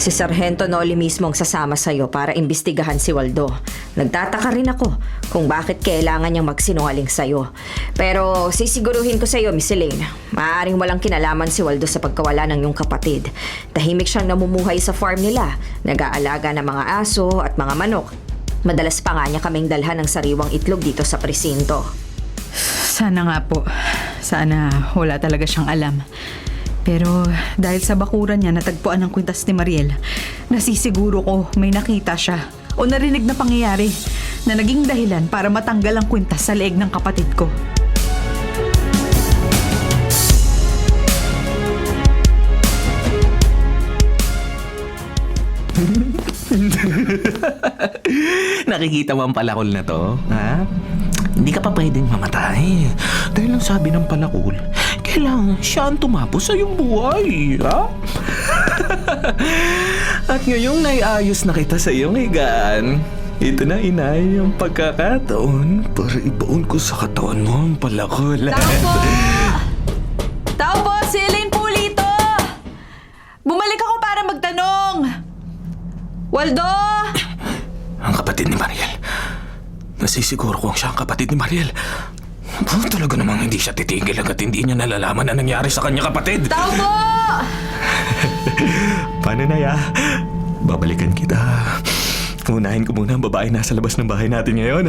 Si Sargento Noli mismo ang sasama sa'yo para imbestigahan si Waldo. Nagtataka rin ako kung bakit kailangan niyang magsinungaling sa'yo. Pero sisiguruhin ko sa'yo, Miss Elaine, maaaring walang kinalaman si Waldo sa pagkawala ng iyong kapatid. Tahimik siyang namumuhay sa farm nila, nag-aalaga ng mga aso at mga manok. Madalas pa nga niya kaming dalhan ng sariwang itlog dito sa presinto. Sana nga po. Sana wala talaga siyang alam. Pero dahil sa bakuran niya natagpuan ng kwintas ni Mariel, nasisiguro ko may nakita siya o narinig na pangyayari na naging dahilan para matanggal ang kwintas sa leeg ng kapatid ko. Nakikita mo ang palakol na to, ha? Hindi ka pa pwedeng mamatay. Dahil ang sabi ng palakol, kailangan siya ang tumapos sa iyong buhay, ha? At ngayong naiayos na kita sa iyong higaan, ito na, inay, yung pagkakataon para ibaon ko sa katawan mo ang palakol. Tao po! Tao po! Si Elaine po dito! Bumalik ako para magtanong! Waldo! Ang kapatid ni Mariel. Nasisiguro kong siya ang kapatid ni Mariel. Talaga namang hindi siya titigil hanggat hindi niya nalalaman na nangyari sa kanya kapatid. Tao po! Paano na ya? Babalikan kita. Unahin ko muna ang babae nasa labas ng bahay natin ngayon.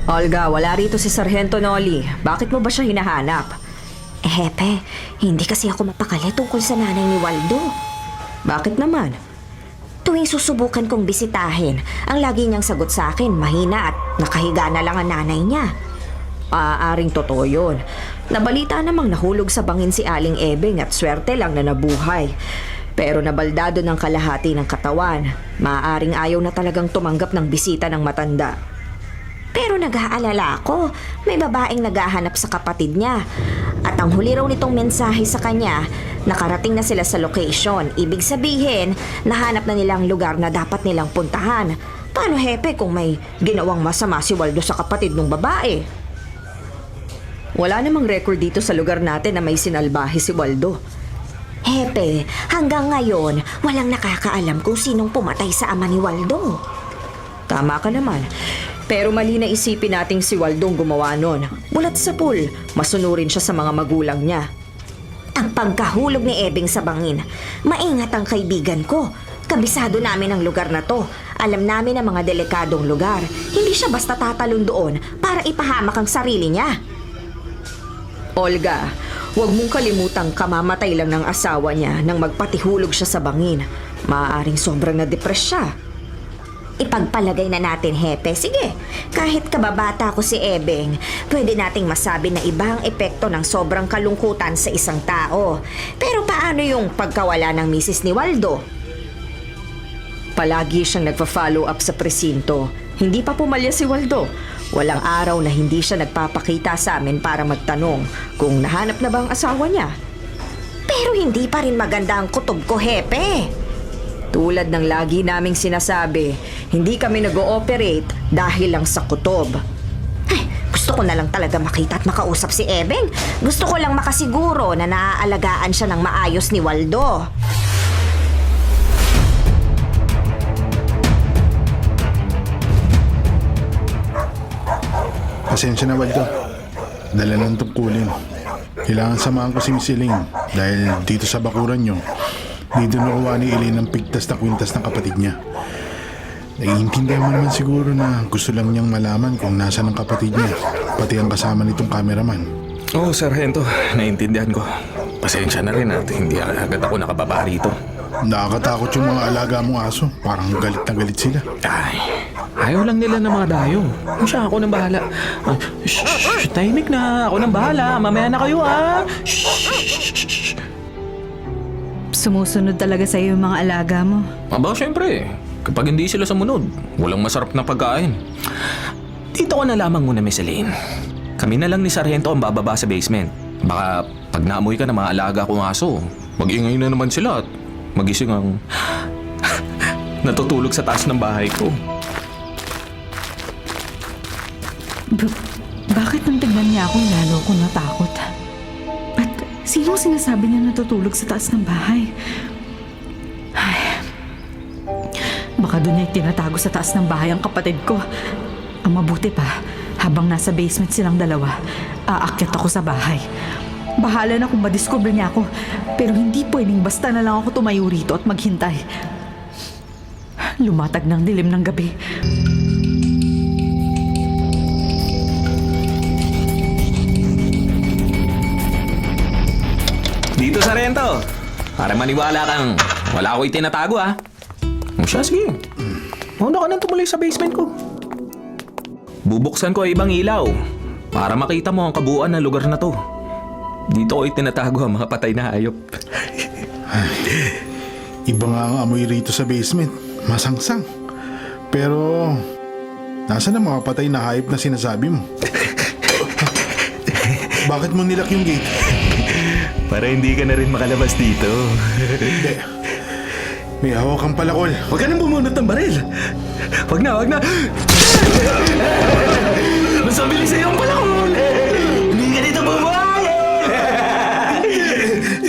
Olga, wala rito si Sargento Noli. Bakit mo ba siya hinahanap? Hepe, hindi kasi ako mapakali tungkol sa nanay ni Waldo. Bakit naman? Tuwing susubukan kong bisitahin, ang lagi niyang sagot sa akin, mahina at nakahiga na lang ang nanay niya. Aaaring totoo yun. Nabalita namang nahulog sa bangin si Aling Ebeng at swerte lang na nabuhay. Pero nabaldado ng kalahati ng katawan. Maaaring ayaw na talagang tumanggap ng bisita ng matanda. Pero nag-aalala ako, may babaeng naghahanap sa kapatid niya. At ang huli raw nitong mensahe sa kanya, nakarating na sila sa location. Ibig sabihin, nahanap na nila ang lugar na dapat nilang puntahan. Paano, Hepe, kung may ginawang masama si Waldo sa kapatid ng babae? Wala namang record dito sa lugar natin na may sinalbahe si Waldo. Hepe, hanggang ngayon, walang nakakaalam kung sinong pumatay sa ama ni Waldo. Tama ka naman. Pero mali na isipin nating si Waldo ang gumawa nun. Mulat sa pool, masunurin siya sa mga magulang niya. Ang pagkahulog ni Ebing sa bangin, maingat ang kaibigan ko. Kabisado namin ang lugar na to. Alam namin ang mga delikadong lugar. Hindi siya basta tatalon doon para ipahamak ang sarili niya. Olga, huwag mong kalimutang kamamatay lang ng asawa niya nang magpatihulog siya sa bangin. Maaaring sobrang na-depress siya. Ipagpalagay na natin, Hepe. Sige, kahit kababata ko si Ebeng, pwede nating masabi na iba ang epekto ng sobrang kalungkutan sa isang tao. Pero paano yung pagkawala ng misis ni Waldo? Palagi siyang nagpa-follow up sa presinto. Hindi pa pumalya si Waldo. Walang araw na hindi siya nagpapakita sa amin para magtanong kung nahanap na ba ang asawa niya. Pero hindi pa rin maganda ang kutob ko, Hepe. Tulad ng lagi naming sinasabi, hindi kami nag-ooperate dahil lang sa kutob. Ay, gusto ko na lang talaga makita at makausap si Ebeng. Gusto ko lang makasiguro na naaalagaan siya ng maayos ni Waldo. Pasensya na, Waldo. Dala ng tungkulin. Kailangan samahan ko si Miss Elaine dahil dito sa bakuran nyo, dito nakuha ni Elaine ang pigtas na kwintas ng kapatid niya. Naiintindihan mo naman siguro na gusto lang niyang malaman kung nasaan ang kapatid niya, pati ang kasama nitong cameraman. Oo, Sargento. Naiintindihan ko. Pasensya na rin at hindi agad ako nakababa rito. Nakakatakot yung mga alaga mong aso. Parang galit na galit sila. Ay, ayaw lang nila ng mga dayo. Siya, ako nang bahala. Tahimik na. Ako nang bahala. Mamaya na kayo, ah. Sumusunod talaga sa'yo yung mga alaga mo. Aba, syempre. Kapag hindi sila sumunod, walang masarap na pagkain. Dito ko na lamang muna, Miss Elaine. Kami na lang ni Sargento ang bababa sa basement. Baka pag naamoy ka ng mga alaga kong aso, mag-ingay na naman sila at magising ang natutulog sa taas ng bahay ko. Bakit nang tignan niya ako, lalo akong natakot? At sino ang sinasabi niya natutulog sa taas ng bahay? Ay, baka doon niya tinatago sa taas ng bahay ang kapatid ko. Ang mabuti pa, habang nasa basement silang dalawa, aakyat ako sa bahay. Bahala na kung madiscover niya ako, pero hindi pwedeng basta na lang ako tumayo rito at maghintay. Lumatag ng dilim ng gabi. Dito, Sargento. Para maniwala kang wala ko itinatago, ah. O siya, sige. Mauna ka nang tumuloy sa basement ko. Bubuksan ko ang ibang ilaw para makita mo ang kabuuan ng lugar na to. Dito ko itinatago ang mga patay na hayop. Iba nga ang amoy rito sa basement. Masangsang. Pero, nasaan ang mga patay na hayop na sinasabi mo? Bakit mo nilak yung gate? Para hindi ka na rin makalabas dito. Hindi. May hawak kang palakol. Huwag ka nang bumunot ng baril. Wag na, wag na. Mas mabilis sa'yo ang palakol. Hindi ka dito bumahay.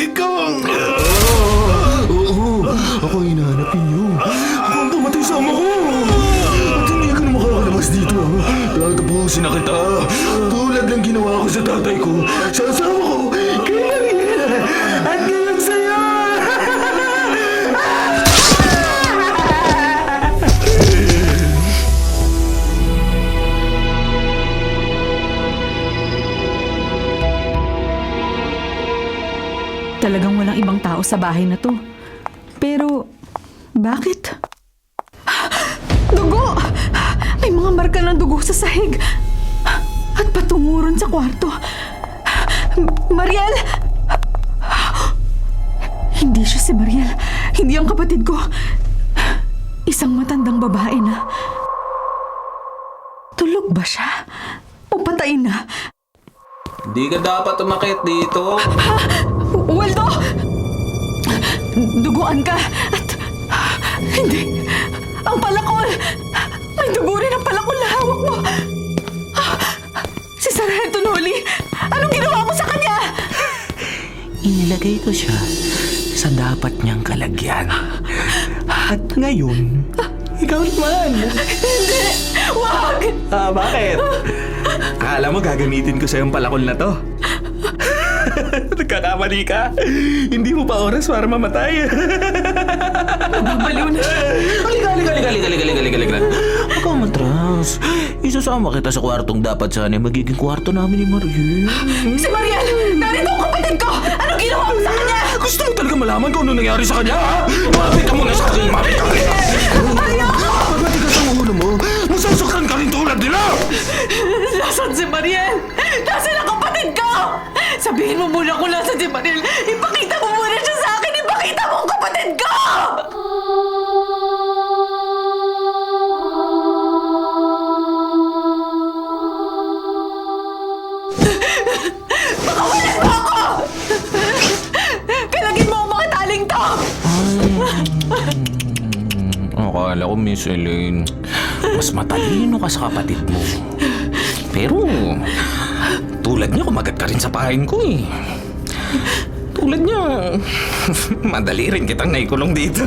Ikaw ang... Oo, ako ang hinahanapin niyo. Ako ang pumatay sa ama ko. At hindi ka na makakalabas dito. Tatapusin na kita. Tulad ng ginawa ko sa tatay ko, sa asawa ko, kay Maria. At ngayon sa'yo. Talagang walang ibang tao sa bahay na to. Pero, bakit? Dugo! May mga marka ng dugo sa sahig. At patungo ron sa kwarto. Mariel! Hindi siya si Mariel. Hindi ang kapatid ko. Isang matandang babae na. Tulog ba siya? O patay na? Hindi ka dapat umakyat dito. Waldo! Duguan ka at... Hindi! Ang palakol! May dugo rin ang palakol na hawak mo! Si Sargento Noli! At Anong ginawa mo sa kanya? Inilagay ko siya sa dapat niyang kalagyan. At ngayon, ikaw naman. Hindi! Wag! Bakit? Akala mo gagamitin ko sa yung palakol na to? Nagkakamali ka. Hindi mo pa oras para mamatay. Baliw na siya. Halika. Huwag kang matras. Isasama kita sa kwartong dapat sana magiging kwarto namin ni Mariel. Si Mariel! Narito ang kapatid ko! Anong ginawa mo sa kanya? Gusto mo talaga malaman kung ano nangyari sa kanya, ha? Mabit ka muna sa akin, mabit ka rin. Pagmatigas ang ulo mo, masasaktan ka rin tulad nila. Nasaan si Mariel? Nasaan ang kapatid ko? Sabihin mo muna kung nasaan si Mariel. Ipakita mo muna siya sa akin. Ipakita mo ang kapatid ko! Pakawalan mo ako! Kalagin mo ang mga taling to! Akala ko, Miss Elaine, mas matalino ka sa kapatid mo. Pero, tulad niya, kumagat ka rin sa pahain ko eh. Tulad niya, madali rin kitang naikulong dito.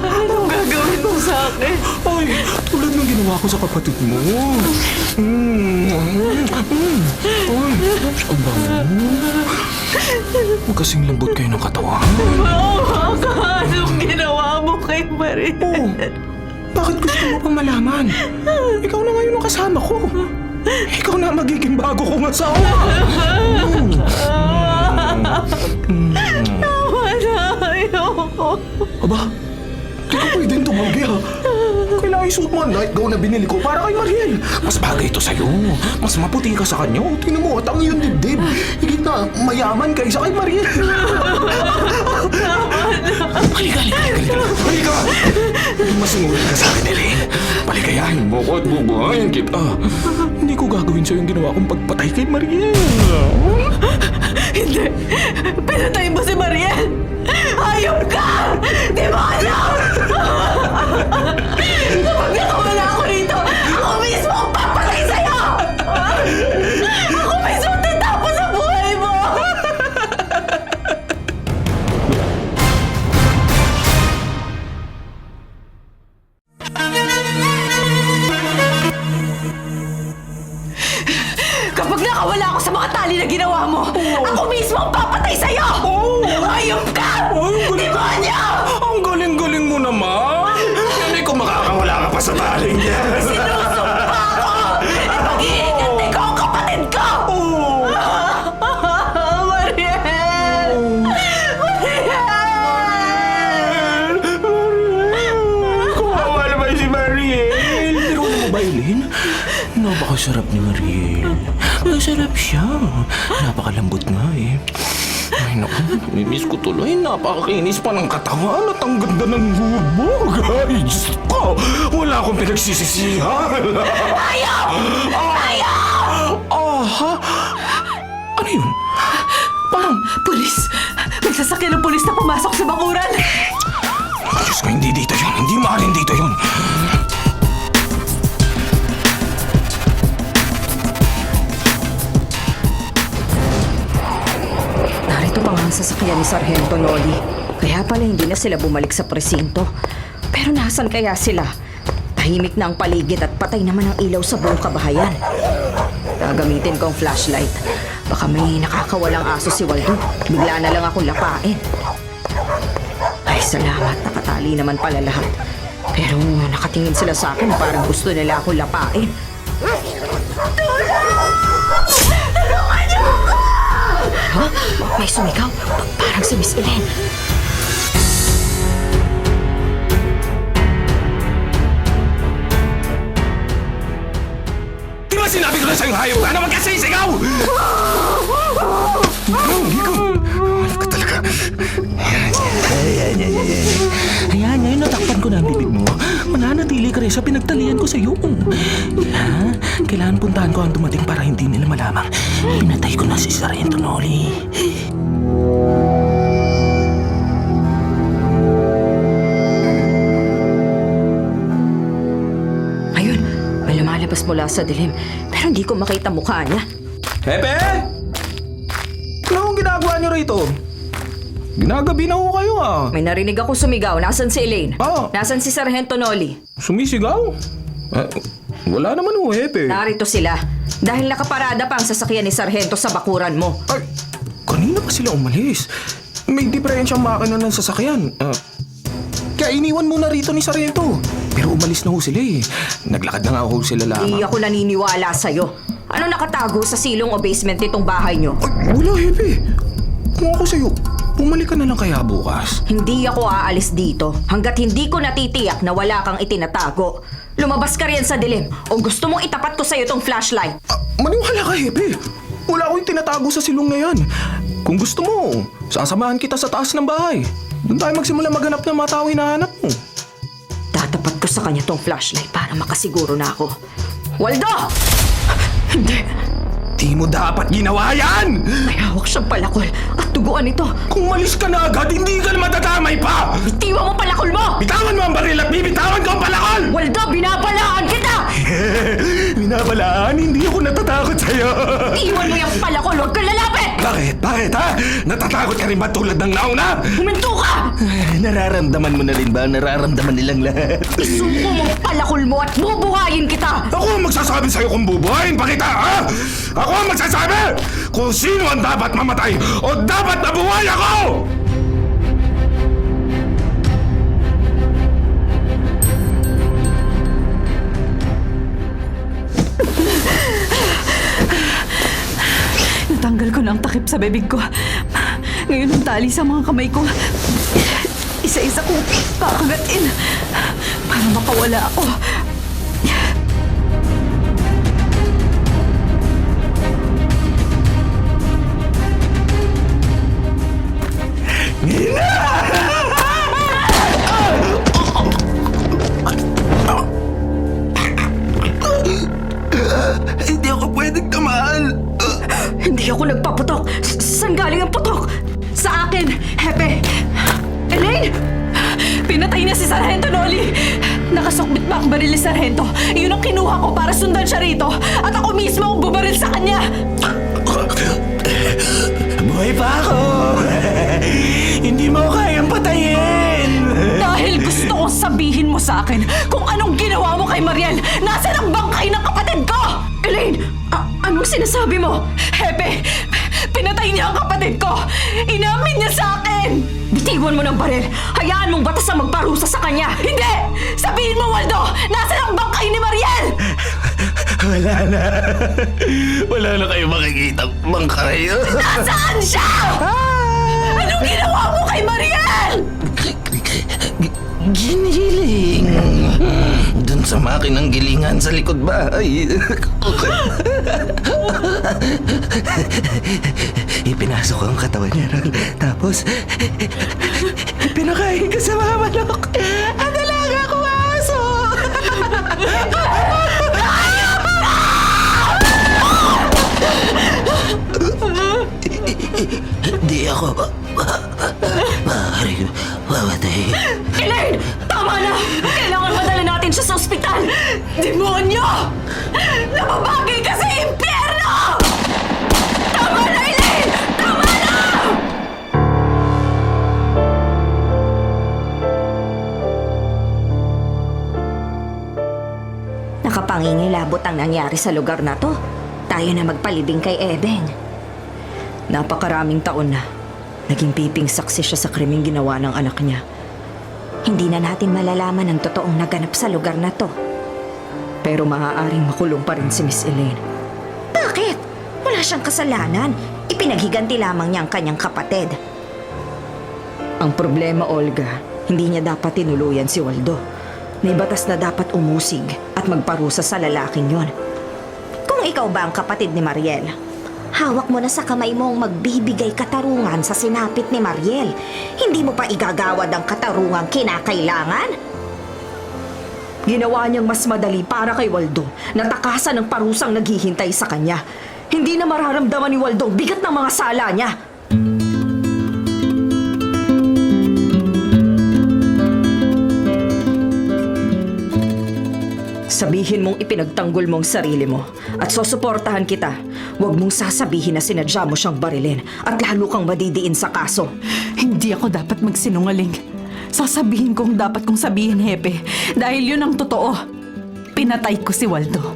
Anong gagawin mo sa akin? Ay, tulad ng ginawa ko sa kapatid mo. Ay, ang bango. Magkasing lambot kayo ng katawan. Anong ginawa mo kay Mariel? Oh, bakit gusto mo pang malaman? Ikaw na ngayon ang kasama ko. Ikaw na ang magiging bago kong asawa. Tawa na, ayoko. Aba, di ka pwedeng tumanggi ha. Kailangan isuot mo ang nightgown na binili ko para kay Mariel. Mas bagay ito sa'yo. Mas maputi ka sa kanya. Tingnan mo, at ang iyong dibdib. Higit na mayaman kaysa kay Mariel. Halika. Masingulit ka sa akin, Elaine. Paligayahin mo ko at bubuhayin kita. Hindi ko gagawin sa'yo yung ginawa kong pagpatay kay Mariel. Hindi! Pinatay mo si Mariel! Hayop ka! Di mo alam! Kapag nakawala ako rito, ako mismo ang papatay sa'yo! Ako mismo ang tatapos sa buhay mo! Kapag nakawala ako sa mga tali na ginawa mo, ako mismo ang papatay sa'yo! Hayop ka! Demonyo! Ang galing-galing mo naman! Hindi ko makakawala ka pa sa taling niya. Sinusumpa ako! Pag-iingatay ko ang kapatid ko! Mariel! Mariel! Kawawa naman si Mariel. Pero ano mo ba, Elaine? Napakasarap ni Mariel. Masarap siya. Napakalambot nga eh. Ay naku, namimiss ko tuloy. Napakakinis pa ng katawan at ang ganda ng hubog. Ay, Diyos ko! Wala akong pinagsisisihan. Ayaw! Ayaw! Aha! Ano yun? Parang... Pulis! May sasakyan ng pulis na pumasok sa bakuran! Diyos ko, hindi dito yun. Hindi maaaring dito yun. Narito pa nga ang sasakyan ni Sargento Noli. Kaya pala hindi na sila bumalik sa presinto. Pero nasan kaya sila? Tahimik na ang paligid at patay naman ang ilaw sa buong kabahayan. Gagamitin ko ang flashlight. Baka may nakakawalang aso si Waldo. Bigla na lang akong lapain. Ay, salamat. Nakatali naman pala lahat. Pero nakatingin sila sa akin parang gusto nila akong lapain. Ha? May sumigaw. Parang si Miss Elaine. Di ba sinabi ko na sa'yo hayop ka na magkasisigaw? Hindi ko. Ano ka talaga? Ayan, ngayon natakpan ko na ang bibig mo. Mananatili ka rin sa pinagtalian ko sa'yo. Kailangan puntahan ko ang dumating para hindi nila malamang. Pinatay ko na si Sargento Noli. Ayun, may lumalabas lumabas mula sa dilim. Pero hindi ko makita mukha niya. Hepe! Ano ang ginagawa niyo rito? Ginagabi na ho kayo ah. May narinig ako sumigaw. Nasaan si Elaine? Ah. Nasaan si Sargento Noli? Sumisigaw? Wala naman ho, Hepe. Narito sila. Dahil nakaparada pa ang sasakyan ni Sargento sa bakuran mo. Ay, kanina pa sila umalis. May diferensyang makina ng sasakyan. Kaya iniwan muna rito ni Sargento. Pero umalis na ho sila eh. Naglakad na nga ho sila Hindi lamang. ako naniniwala sa'yo. Ano nakatago sa silong o basement nitong bahay nyo? Ay, wala, Hepe. Kung ako sa'yo, bumalik ka na lang kaya bukas. Hindi ako aalis dito hanggat hindi ko natitiyak na wala kang itinatago. Lumabas ka riyan sa dilim o gusto mong itapat ko sa'yo tong flashlight. Maniwala ka, Hepe. Wala akong tinatago sa silong na yan. Kung gusto mo, sasamahan kita sa taas ng bahay. Doon tayo magsimula maghanap ng mga tao hinahanap mo. Tatapat ko sa kanya tong flashlight para makasiguro na ako. Waldo! Hindi. Di mo dapat ginawa yan! May hawak siyang palakol at duguan ito. Kung malis ka na agad, hindi ka na matatamay pa! Bitiwan mo palakol mo! Bitawan mo ang baril at bibitawan ko ang palakol! Waldo, binabalaan kita! Binabalaan, hindi ako natatakot sa'yo! Iwan mo yung palakol, huwag kang lalapit! Bakit? Bakit ha? Natatakot ka rin ba tulad ng nauna? Huminto ka! Nararamdaman mo na rin ba? Nararamdaman nilang lahat. Isuko mo ang palakol mo at bubuhayin kita! Ako ang magsasabi sa'yo kung bubuhayin pa kita, ha? Ako ang magsasabi kung sino ang dapat mamatay o dapat nabuhay ako! Natanggal ko na ang takip sa bibig ko. Ngayon ang tali sa mga kamay ko. Isa-isa kong kakagatin para makawala ako. Hindi ako pwedeng tamaan. Hindi ako nagpaputok! Saan galing ang putok? Sa akin! Hepe! Elaine! Pinatay na si Sargento Noli! Nakasukbit pa ang baril ni Sargento. Yun ang kinuha ko para sundan siya rito. At ako mismo ang bubaril sa kanya. Buhay pa ako. Hindi mo kayang patayin. Dahil gusto kong sabihin mo sa akin kung anong ginawa mo kay Mariel. Nasaan ang bangkay ng kapatid ko? Elaine! Anong sinasabi mo? Hepe! Pinatay niya ang kapatid ko! Inamin niya sa akin! Bitiwan mo ng baril! Hayaan mong batas ang magparusa sa kanya! Hindi! Sabihin mo, Waldo! Nasaan ang bangkay ni Mariel? Wala na. Wala na kayo makikita. Bangkay. Nasaan siya? Anong ginawa mo kay Mariel? Giniling. Doon sa makinang gilingan sa likod bahay. Ipinasok ang katawan niya ron. Tapos, pinakain ka sa mga manok. Ang dalaga ko aso. Di ako maaaring mamatay. Elaine! Tama na! Kailangan madala natin siya sa ospital! Demonyo! Napabagay ka sa impyerno! Tama na, Elaine! Tama na! Nakapangingilabot ang nangyari sa lugar na to. Tayo na magpalibing kay Ebeng. Napakaraming taon na. Naging piping saksi siya sa krimeng ginawa ng anak niya. Hindi na natin malalaman ang totoong naganap sa lugar na to. Pero maaaring makulong pa rin si Miss Elaine. Bakit? Wala siyang kasalanan. Ipinaghiganti lamang niya ang kanyang kapatid. Ang problema, Olga, hindi niya dapat tinuluyan si Waldo. May batas na dapat umusig at magparusa sa lalaking yon. Kung ikaw ba ang kapatid ni Mariel, hawak mo na sa kamay mo ang magbibigay katarungan sa sinapit ni Mariel. Hindi mo pa igagawad ang katarungang kinakailangan? Ginawa niyang mas madali para kay Waldo na takasan ng parusang naghihintay sa kanya. Hindi na mararamdaman ni Waldo ang bigat ng mga sala niya. Sa Sabihin mong ipinagtanggol mong sarili mo at susuportahan kita. Huwag mong sasabihin na sinadya mo siyang barilin at lalo kang madidiin sa kaso. Hindi ako dapat magsinungaling. Sasabihin kong dapat kong sabihin, Hepe. Dahil yun ang totoo. Pinatay ko si Waldo.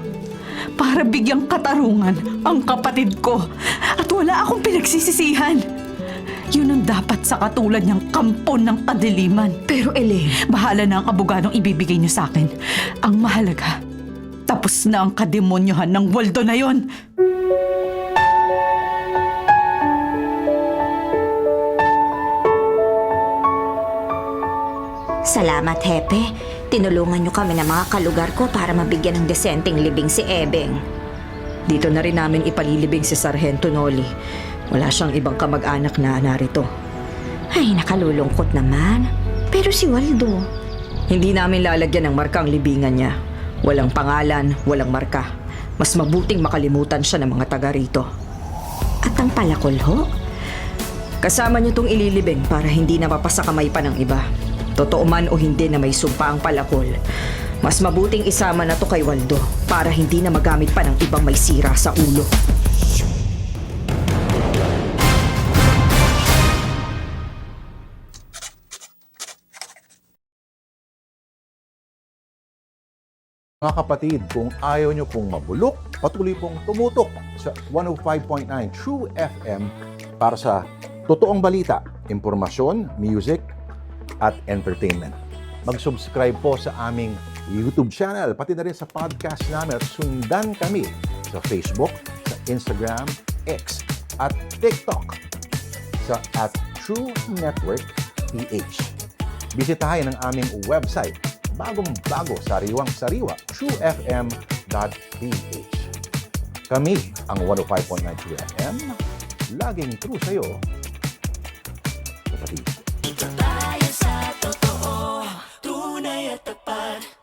Para bigyang katarungan ang kapatid ko. At wala akong pinagsisisihan. Yun ang dapat sa katulad niyang kampon ng kadiliman. Pero Elaine, Bahala na ang abogadong ibibigay niyo sa akin. Ang mahalaga, tapos na ang kademonyohan ng Waldo na yon. salamat Hepe. Tinulungan niyo kami ng mga kalugar ko para mabigyan ng desenteng libing si Ebeng. Dito na rin namin ipalilibing si Sargento Noli. Wala siyang ibang kamag-anak na narito. Ay, nakalulungkot naman. Pero si Waldo, Hindi namin lalagyan ng marka ang libingan niya. Walang pangalan, walang marka. Mas mabuting makalimutan siya ng mga taga rito. at ang palakol ho? Kasama niyo tong ililibing para hindi na mapasa kamay pa ng iba. Totoo man o hindi na may sumpa ang palakol, mas mabuting isama na to kay Waldo para hindi na magamit pa ng ibang may sira sa ulo. Mga kapatid, kung ayaw nyo pong mabulok, patuloy pong tumutok sa 105.9 True FM para sa totoong balita, impormasyon, music, at entertainment. Mag-subscribe po sa aming YouTube channel, pati na rin sa podcast namin at sundan kami sa Facebook, sa Instagram, X, at TikTok sa @True Network PH. Bisitahin ang aming website, bagong-bago, sariwang-sariwa, truefm.ph. Kami ang 105.9 True FM, laging true sa'yo, kapatid. Tayo sa totoo, tunay at tapat.